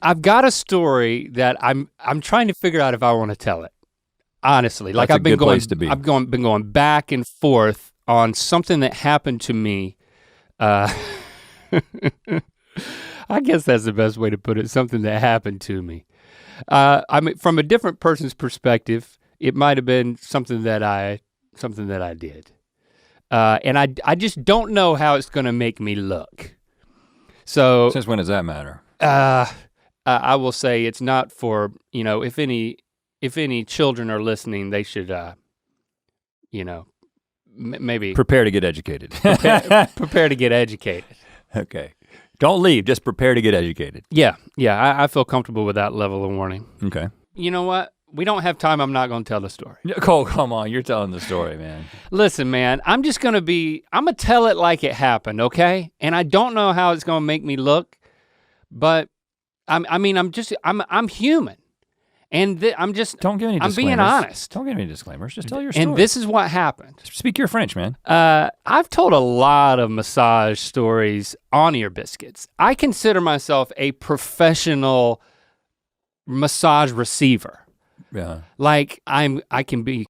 I've got a story that I'm trying to figure out if I want to tell it. Honestly, like I've been going back and forth on something that happened to me. I guess that's the best way to put it. Something that happened to me. I mean, from a different person's perspective, it might have been something that I did, and I just don't know how it's gonna make me look. So since when does that matter? I will say it's not for, if any children are listening, they should, maybe prepare to get educated. prepare to get educated. Okay. Don't leave, just prepare to get educated. Yeah, I feel comfortable with that level of warning. Okay. You know what? We don't have time, I'm not gonna tell the story. Cole, come on, you're telling the story, man. Listen, man, I'm gonna tell it like it happened, okay? And I don't know how it's gonna make me look, but I'm human. And I'm just, don't give any disclaimers. I'm being honest. Don't give any disclaimers, just tell your story. And this is what happened. Speak your French, man. I've told a lot of massage stories on Ear Biscuits. I consider myself a professional massage receiver. Yeah. Like I can be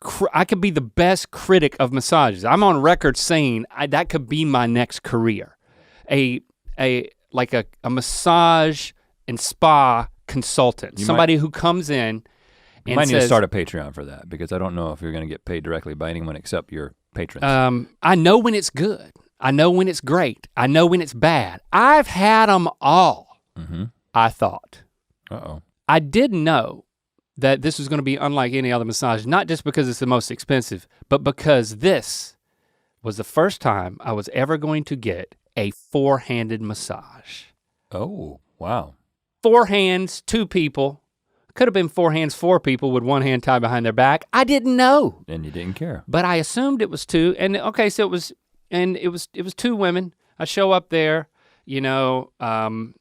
the best critic of massages. I'm on record saying that could be my next career. A massage and spa consultant, somebody who comes in and you might need to start a Patreon for that, because I don't know if you're gonna get paid directly by anyone except your patrons. I know when it's good. I know when it's great. I know when it's bad. I've had them all, I thought. Uh-oh. I didn't know that this was gonna be unlike any other massage, not just because it's the most expensive, but because this was the first time I was ever going to get a four-handed massage. Oh, wow. 4 hands, 2 people. Could have been 4 hands, 4 people with 1 hand tied behind their back. I didn't know. And you didn't care. But I assumed it was 2. And okay, so it was 2 women. I show up there, I'm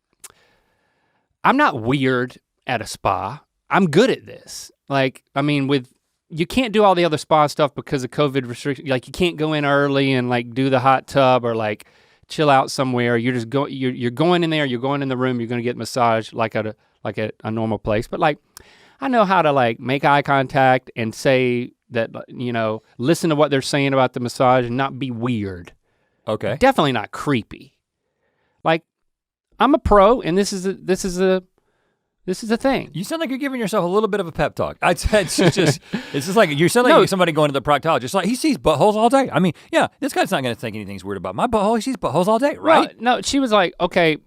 not weird at a spa. I'm good at this. You can't do all the other spa stuff because of COVID restrictions. Like you can't go in early and like do the hot tub or like chill out somewhere. You're just you're going in there, you're going in the room, you're gonna get massaged like at a normal place. But like, I know how to like make eye contact and say that, listen to what they're saying about the massage and not be weird. Okay. Definitely not creepy. Like, I'm a pro and this is a thing. You sound like you're giving yourself a little bit of a pep talk. It's just like, you sound like you're somebody going to the proctologist, like he sees buttholes all day. I mean, yeah, this guy's not gonna think anything's weird about my butthole, he sees buttholes all day, right? No, she was like, okay,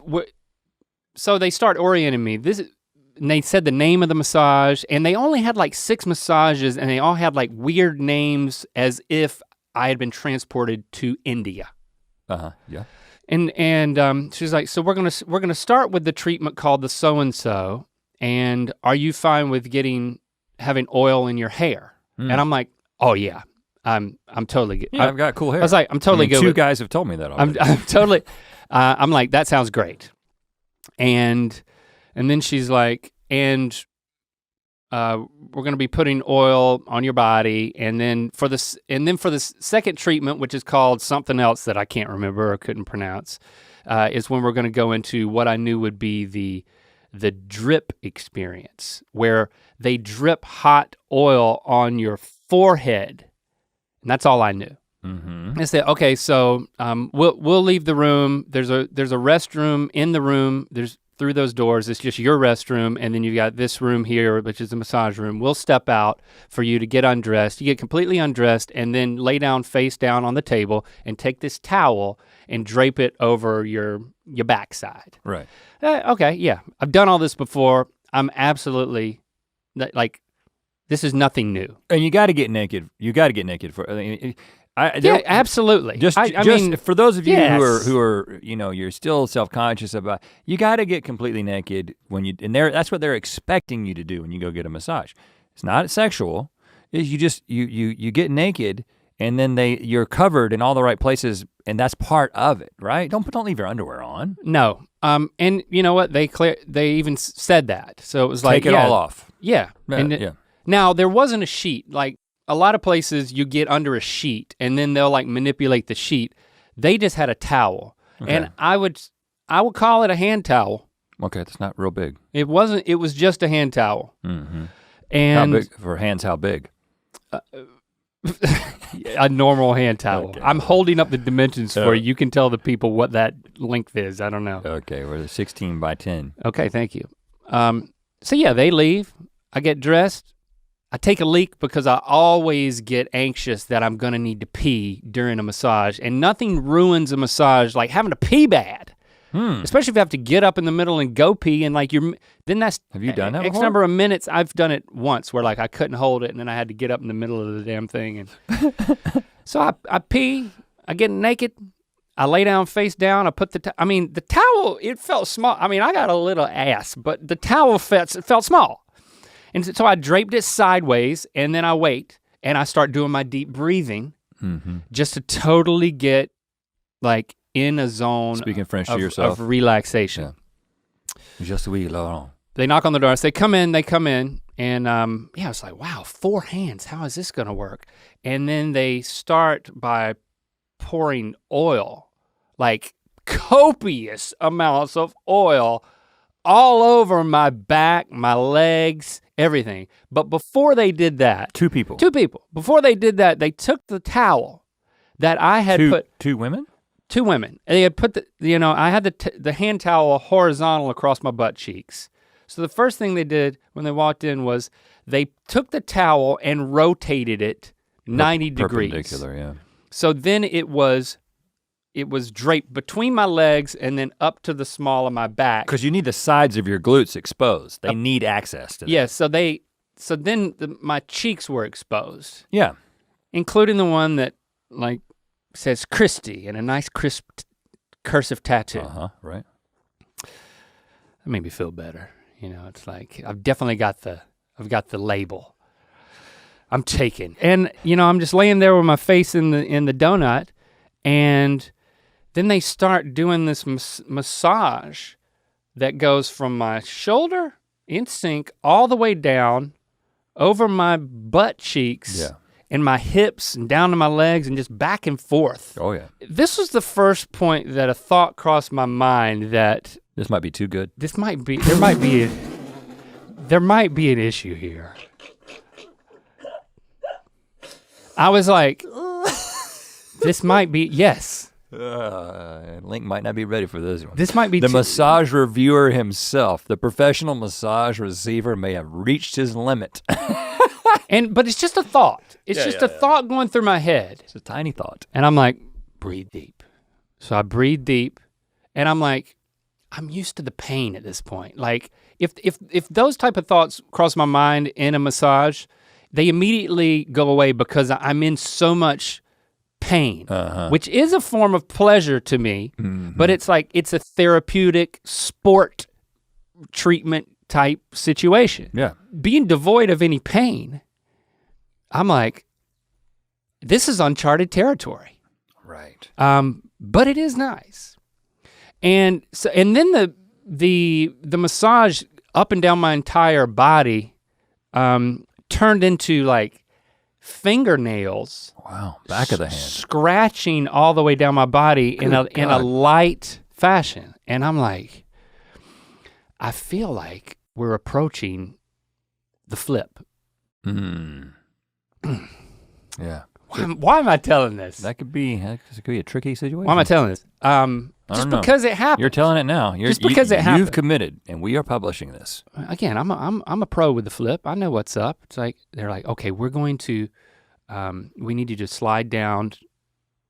so they start orienting me. And they said the name of the massage, and they only had like 6 massages, and they all had like weird names as if I had been transported to India. Yeah. And she's like, so we're gonna start with the treatment called the so-and-so, and are you fine with having oil in your hair? And I'm like, oh yeah, I'm totally good. Yeah, I've got cool hair. I was like, I'm totally good. 2 guys have told me that already. I'm totally, I'm like, that sounds great. And then she's like, we're gonna be putting oil on your body, and then for this second treatment, which is called something else that I can't remember or couldn't pronounce, is when we're gonna go into what I knew would be the drip experience, where they drip hot oil on your forehead, and that's all I knew. I said, okay, so we'll leave the room. There's a restroom in the room. There's through those doors, it's just your restroom, and then you've got this room here, which is the massage room. We'll step out for you to get undressed. You get completely undressed and then lay down face down on the table and take this towel and drape it over your backside. Right. Okay, yeah, I've done all this before. I'm absolutely, like, this is nothing new. And you gotta get naked. You gotta get naked for, yeah, absolutely. Just mean, for those of you yes. who are, you're still self-conscious about, you gotta get completely naked that's what they're expecting you to do when you go get a massage. It's not sexual, it's you get naked and then you're covered in all the right places, and that's part of it, right? Don't leave your underwear on. No, and you know what, they even said that. So it was like, take it all off. Yeah, yeah. Now there wasn't a sheet, like, a lot of places you get under a sheet and then they'll like manipulate the sheet. They just had a towel. Okay. And I would call it a hand towel. Okay, that's not real big. It wasn't, it was just a hand towel. Mm-hmm. And how big, for hands, how big? a normal hand towel. Okay. I'm holding up the dimensions for you. You can tell the people what that length is. I don't know. Okay, we're 16 by 10. Okay, thank you. So yeah, they leave. I get dressed. I take a leak because I always get anxious that I'm gonna need to pee during a massage, and nothing ruins a massage like having to pee bad. Especially if you have to get up in the middle and go pee, and like then that's Have you done that X before? number of minutes. I've done it once where like I couldn't hold it, and then I had to get up in the middle of the damn thing. And so I pee, I get naked, I lay down face down, I put the towel, it felt small. I mean, I got a little ass, but the towel felt small. And so I draped it sideways, and then I wait, and I start doing my deep breathing just to totally get like in a zone Speaking French to yourself. of relaxation. Yeah. Just oui, Laurent. They knock on the door, I say, come in, and I was like, wow, 4 hands, how is this gonna work? And then they start by pouring oil, like copious amounts of oil all over my back, my legs, everything. But before they did that, Two people. Before they did that, they took the towel that I had put. 2 women? 2 women. And they had put I had the hand towel horizontal across my butt cheeks. So the first thing they did when they walked in was they took the towel and rotated it 90 degrees. Perpendicular, yeah. So then it was draped between my legs and then up to the small of my back. Because you need the sides of your glutes exposed. They need access to that. Yeah, so then my cheeks were exposed. Yeah. Including the one that like says Christy and a nice crisp cursive tattoo. Right. That made me feel better. It's like I've definitely got the label. I'm taken. And I'm just laying there with my face in the donut, and then they start doing this massage that goes from my shoulder in sync all the way down over my butt cheeks and my hips and down to my legs and just back and forth. Oh yeah. This was the first point that a thought crossed my mind that this might be too good. there might be an issue here. I was like, this might be, yes. Link might not be ready for this one. This might be the massage reviewer himself, the professional massage receiver may have reached his limit. But it's just a thought. It's just a thought going through my head. It's a tiny thought. And I'm like, breathe deep. So I breathe deep, and I'm like, I'm used to the pain at this point. Like, if those type of thoughts cross my mind in a massage, they immediately go away because I'm in so much pain, which is a form of pleasure to me, but it's like, it's a therapeutic sport treatment type situation. Yeah. Being devoid of any pain, I'm like, this is uncharted territory. Right. But it is nice. And then the massage up and down my entire body turned into like fingernails. Wow, back of the hand. Scratching all the way down my body in a light fashion. And I'm like, I feel like we're approaching the flip. Yeah. Why am I telling this? That could be a tricky situation. Why am I telling this? Just because it happened. You're telling it now. It happened. You've committed, and we are publishing this. Again, I'm a pro with the flip. I know what's up. It's like, they're like, okay, we're going to, we need you to slide down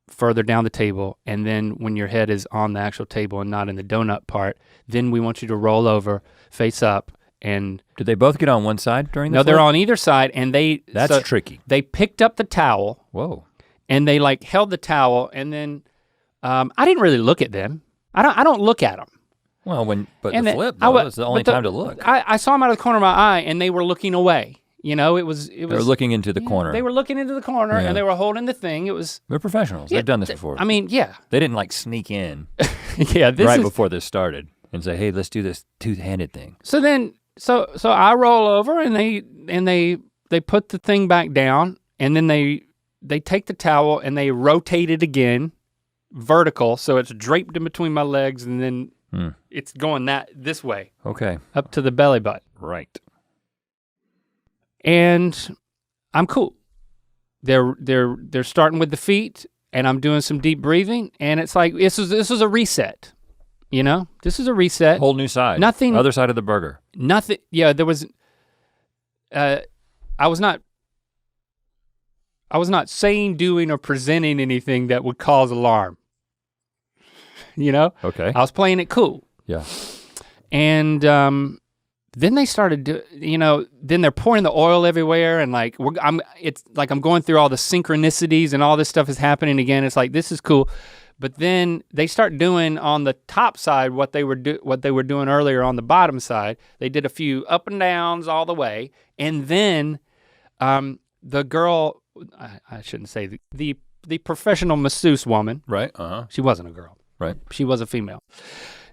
further down the table, and then when your head is on the actual table and not in the donut part, then we want you to roll over, face up, and did they both get on one side during the No, flip? they're on either side, and That's tricky. They picked up the towel. Whoa. And they like held the towel, and then I didn't really look at them. I don't look at them. Well, And the flip, though, it's the only time to look. I saw them out of the corner of my eye, and they were looking away. It was. They were looking into the corner. They were looking into the corner, and they were holding the thing. It was. They're professionals. They've done this before. I mean, yeah. They didn't like sneak in before this started and say, "Hey, let's do this two-handed thing." So then, so I roll over, and they put the thing back down, and then they take the towel and they rotate it again, vertical, so it's draped in between my legs, and then It's going this way. Okay. Up to the belly button. Right. And I'm cool. They're starting with the feet, and I'm doing some deep breathing, and it's like this was a reset. You know? This is a reset. Whole new side. Nothing. Other side of the burger. Nothing. Yeah, there was I was not saying, doing, or presenting anything that would cause alarm. You know? Okay. I was playing it cool. Yeah. And then they started then they're pouring the oil everywhere, and like it's like I'm going through all the synchronicities and all this stuff is happening again. It's like, this is cool. But then they start doing on the top side what they were doing earlier on the bottom side. They did a few up and downs all the way, and then the girl, I shouldn't say the professional masseuse woman. Right. She wasn't a girl. Right. She was a female.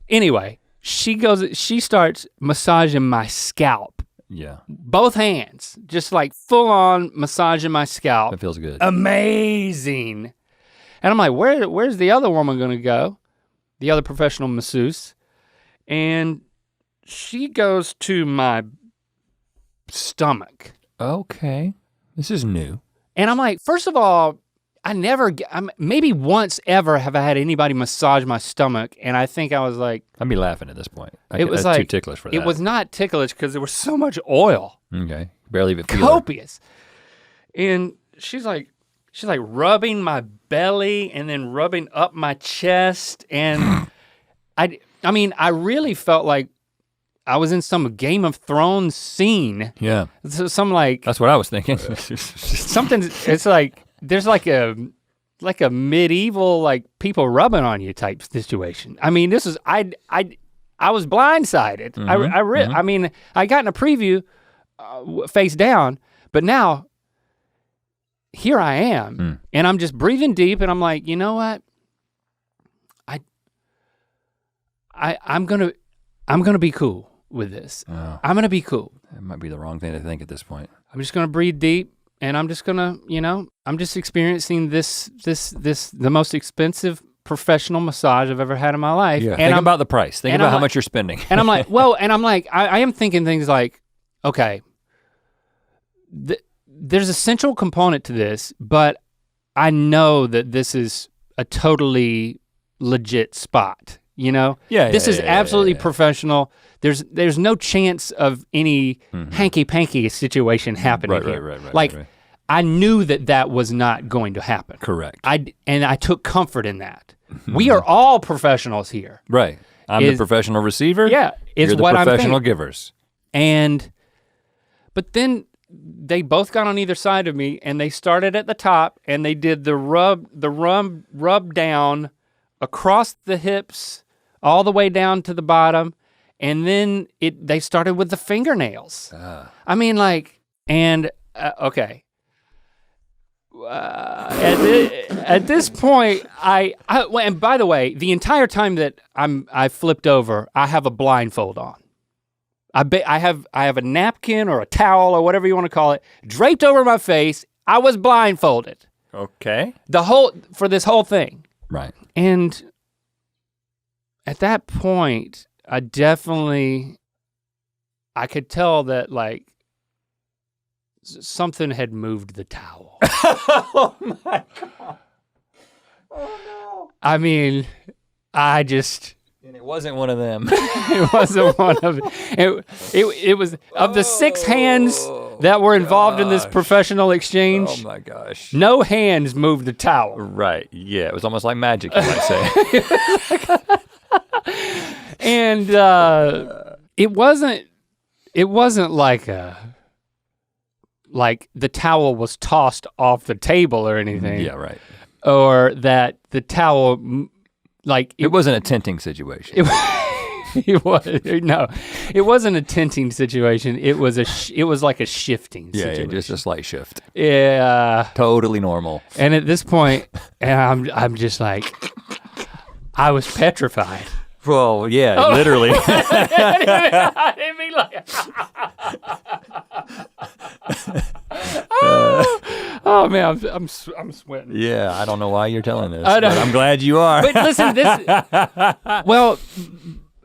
Anyway, she starts massaging my scalp. Yeah. Both hands, just like full on massaging my scalp. That feels good. Amazing. And I'm like, where's the other woman gonna go? The other professional masseuse. And she goes to my stomach. Okay. This is new. And I'm like, first of all, maybe once ever have I had anybody massage my stomach, and I think I was like, I'd be laughing at this point. That's too ticklish for that. It was not ticklish because there was so much oil. Okay, barely even feel copious. And she's like rubbing my belly and then rubbing up my chest, and I mean, I really felt like I was in some Game of Thrones scene. Yeah. So some like. That's what I was thinking. It's like. There's like a medieval like people rubbing on you type situation. I mean, this is I was blindsided. Mm-hmm, I mean, I got in a preview face down, but now here I am, and I'm just breathing deep, and I'm like, you know what? I'm gonna be cool with this. Oh. I'm gonna be cool. That might be the wrong thing to think at this point. I'm just gonna breathe deep. And I'm just gonna, I'm just experiencing the most expensive professional massage I've ever had in my life. Yeah. And think about the price. Think about how much you're spending. And I'm like, I am thinking things like, okay, there's a central component to this, but I know that this is a totally legit spot, Yeah. This is absolutely professional. There's no chance of any hanky-panky situation happening here. Right. I knew that was not going to happen. Correct. And I took comfort in that. We are all professionals here. Right. I'm the professional receiver. Yeah, you're the professional givers. But then they both got on either side of me, and they started at the top, and they did the rub down across the hips, all the way down to the bottom. And then they started with the fingernails. I mean, like, and okay. At this point, and by the way, the entire time that I flipped over, I have a blindfold on. I have a napkin or a towel or whatever you want to call it draped over my face. I was blindfolded. Okay. For this whole thing. Right. And at that point, I could tell that like something had moved the towel. Oh my God. Oh no. I mean, and it wasn't one of them. It wasn't one of it. It was of the 6 hands that were involved in this professional exchange. Oh my gosh. No hands moved the towel. Right. Yeah, it was almost like magic, you might say. And it wasn't like the towel was tossed off the table or anything. Yeah, right. Or that the towel, like it wasn't a tenting situation. It wasn't a tenting situation. It was like a shifting situation. Yeah, just a slight shift. Yeah. Totally normal. And at this point, and I'm just like, I was petrified. Well, yeah, literally. I didn't mean like. Oh man, I'm sweating. Yeah, I don't know why you're telling this, but I'm glad you are. But listen,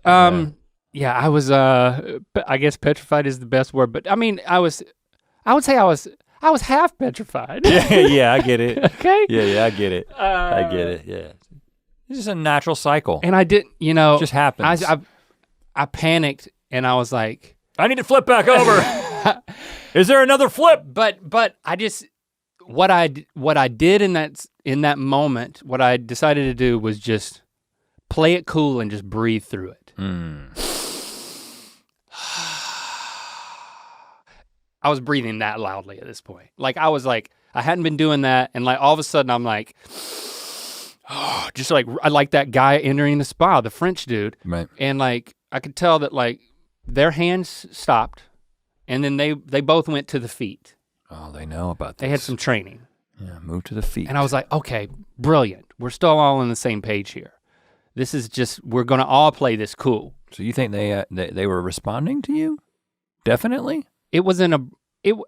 Yeah, I was. I guess petrified is the best word, but I mean, I would say I was half petrified. Yeah, I get it. Okay. Yeah, I get it. I get it. Yeah, it's just a natural cycle. And I didn't, it just happens. I panicked and I was like, I need to flip back over. Is there another flip? But I just what I did in that moment, what I decided to do was just play it cool and just breathe through it. I was breathing that loudly at this point. Like I hadn't been doing that, and like all of a sudden I'm like, just like I like that guy entering the spa, the French dude. Right. And like I could tell that like their hands stopped, and then they both went to the feet. Oh, they know about this. They had some training. Yeah, move to the feet. And I was like, okay, brilliant. We're still all on the same page here. This is just, we're gonna all play this cool. So you think they were responding to you? Definitely? It wasn't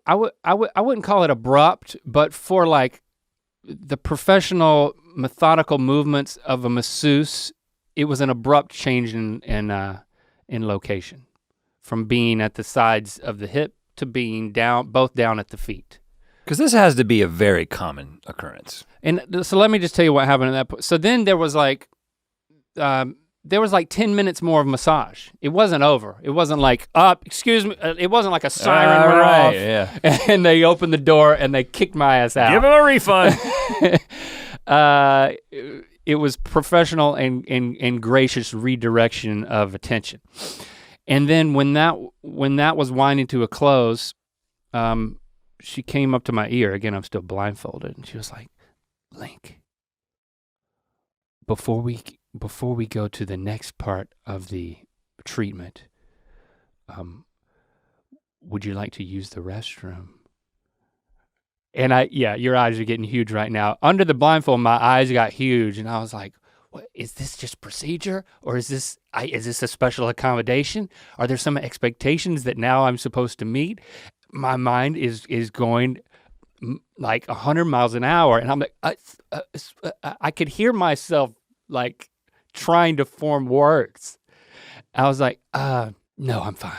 I wouldn't call it abrupt, but for like the professional methodical movements of a masseuse, it was an abrupt change in location, from being at the sides of the hip to being both down at the feet. Because this has to be a very common occurrence. And so let me just tell you what happened at that point. So then there was like 10 minutes more of massage. It wasn't over. It wasn't like, excuse me. It wasn't like a siren went off. Yeah. And they opened the door and they kicked my ass out. Give them a refund. It was professional and gracious redirection of attention. And then when that was winding to a close, she came up to my ear. Again, I'm still blindfolded, and she was like, "Link, before we go to the next part of the treatment, would you like to use the restroom?" And your eyes are getting huge right now. Under the blindfold, my eyes got huge, and I was like, "What is this? Just procedure, or is this a special accommodation? Are there some expectations that now I'm supposed to meet?" My mind is going like 100 miles an hour, and I'm like, I could hear myself like trying to form words. I was like, no, I'm fine.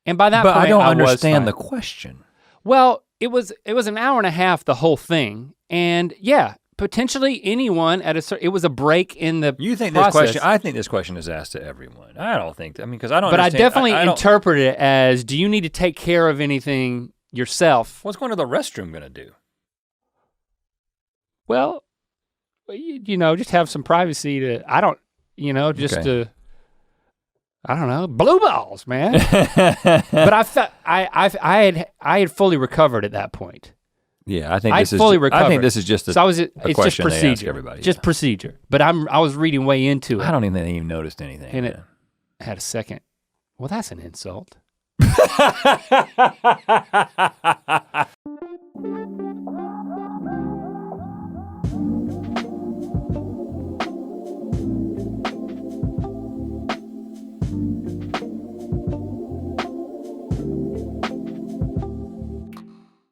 And by that point, I don't understand the question. Well, it was an hour and a half, the whole thing, and yeah, potentially anyone at a certain, it was a break in the You think process. this question, I think this question is asked to everyone. I don't think, because I don't But I understand. definitely interpret it as, do you need to take care of anything yourself? What's going to the restroom gonna do? Well, just have some privacy to, I don't know, blue balls, man. But I felt I had fully recovered at that point. Yeah, I think I fully recovered. I think this is just a, so it's a just question they ask procedure. everybody. Just procedure. But I was reading way into it. I don't even think they even noticed anything. And it had a second. Well, that's an insult.